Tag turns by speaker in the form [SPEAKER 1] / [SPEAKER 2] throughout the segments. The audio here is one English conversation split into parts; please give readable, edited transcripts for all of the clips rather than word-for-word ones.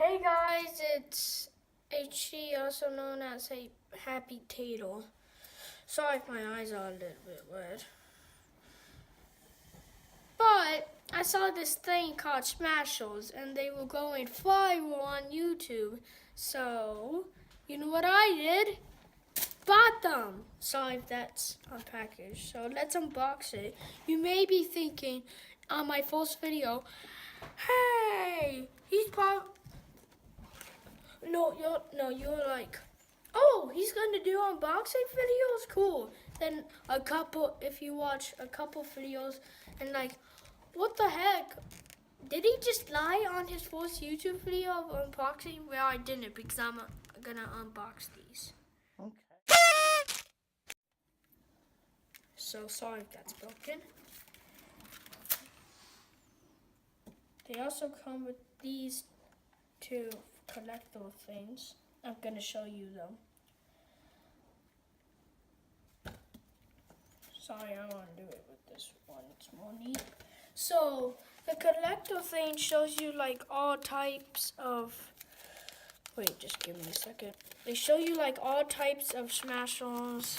[SPEAKER 1] Hey guys, it's HC, also known as a Happy Tater. Sorry if my eyes are a little bit wet. But I saw this thing called Smashers and they were going viral on YouTube. So, you know what I did? Bought them. Sorry if that's unpackaged. So let's unbox it. You may be thinking on my first video, hey, he's probably... you're like, oh, he's gonna do unboxing videos? Cool. Then if you watch a couple videos and like, what the heck? Did he just lie on his first YouTube video of unboxing? Well, I didn't because I'm gonna unbox these.
[SPEAKER 2] Okay.
[SPEAKER 1] So sorry if that's broken. They also come with these two collectible things. I'm gonna show you them. Sorry, I don't want to do it with this one. It's more neat. So the collector thing shows you like all types of. Wait, just give me a second. They show you like all types of Smashers,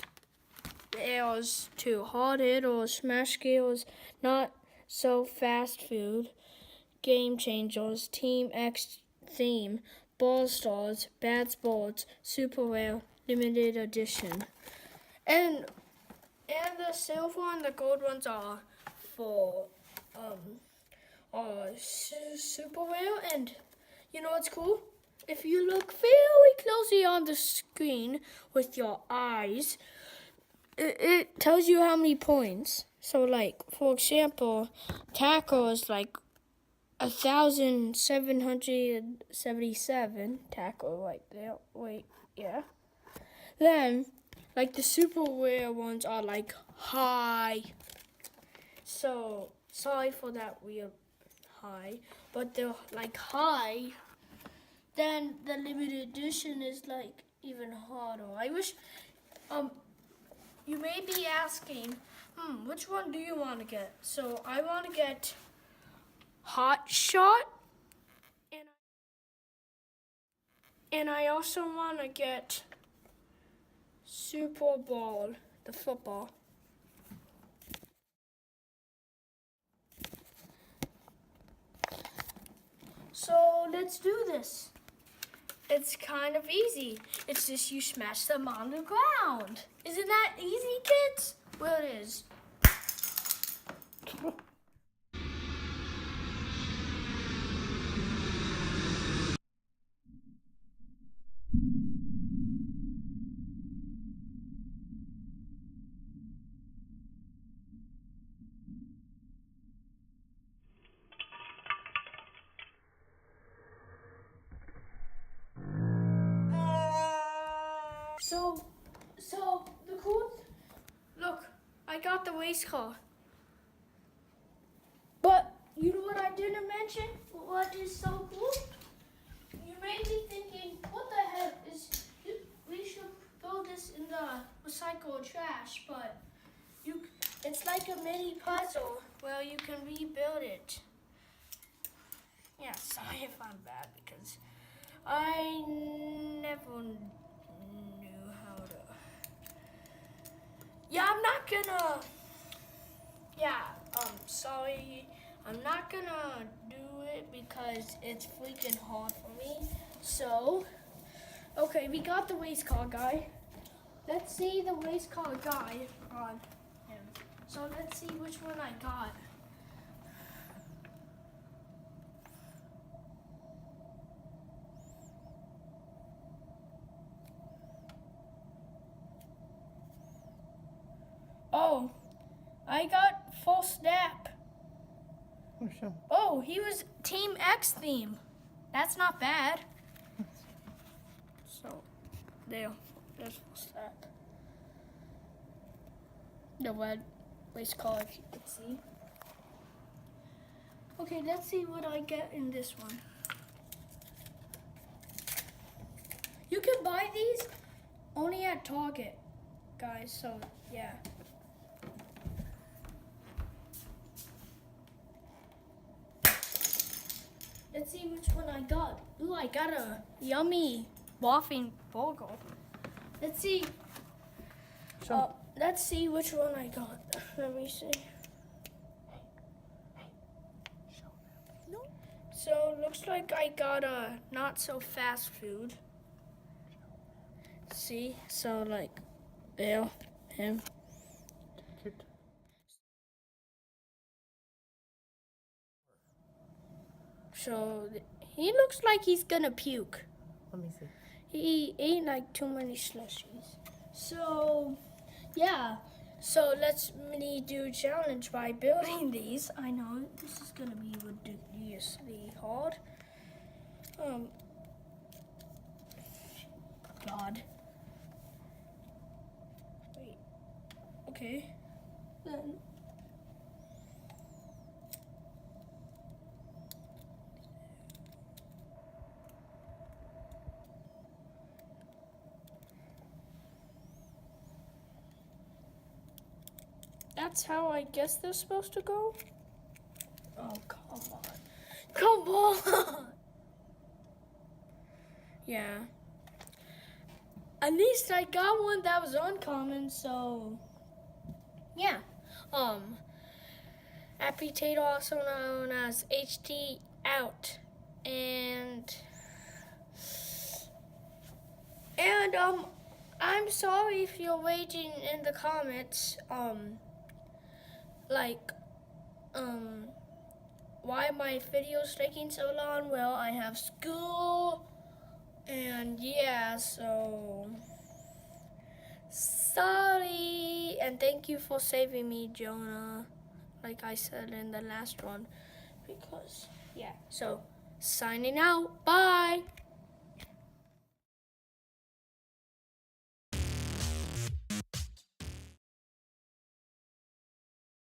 [SPEAKER 1] ales to hard hitters, smash skills, not so fast food, game changers, Team X theme, ball stars, bad sports, super rare, limited edition, and the silver and the gold ones are for super rare. And you know what's cool? If you look very closely on the screen with your eyes, it tells you how many points. So like, for example, tackle is like 1,777 tackle right there. Wait, yeah. Then, like the super rare ones are like high. So sorry for that weird high, but they're like high. Then the limited edition is like even harder. I wish, you may be asking, which one do you want to get? So I want to get Hot Shot, and I also want to get Super Bowl, the football. So let's do this. It's kind of easy. It's just you smash them on the ground. Isn't that easy, kids? Well, it is. So the cool, look, I got the race car. But you know what I didn't mention? What is so cool? You may be thinking, what the heck is, we should throw this in the recycle trash, but it's like a mini puzzle where you can rebuild it. Yeah, sorry if I'm bad because I never knew how to. Yeah, I'm not gonna. Yeah, sorry. I'm not gonna do it because it's freaking hard for me. So, okay, we got the race car guy. Let's see the race car guy on him. So let's see which one I got. Oh, I got full snap. Oh, he was Team X theme. That's not bad. So, there's full snap. The red race car, if you can see. Okay, let's see what I get in this one. You can buy these only at Target, guys, so yeah. let's see which one I got. Ooh, I got a yummy waffle burger. Let's see. Let's see which one I got. Let me see. So looks like I got a not so fast food. See, so like, there, him. So he looks like he's gonna puke.
[SPEAKER 2] Let me see.
[SPEAKER 1] He ate like too many slushies. So, yeah. So let's mini do challenge by building these. I know this is gonna be ridiculously hard. God. Wait. Okay. Then. That's how I guess they're supposed to go? Oh, come on. Come on! Yeah. At least I got one that was uncommon, so... Yeah. Happy Tater, also known as HT, out. And I'm sorry if you're waiting in the comments, why my video's taking so long. Well, I have school, and yeah, so sorry. And thank you for saving me, Jonah, like I said in the last one, because yeah. So signing out. Bye.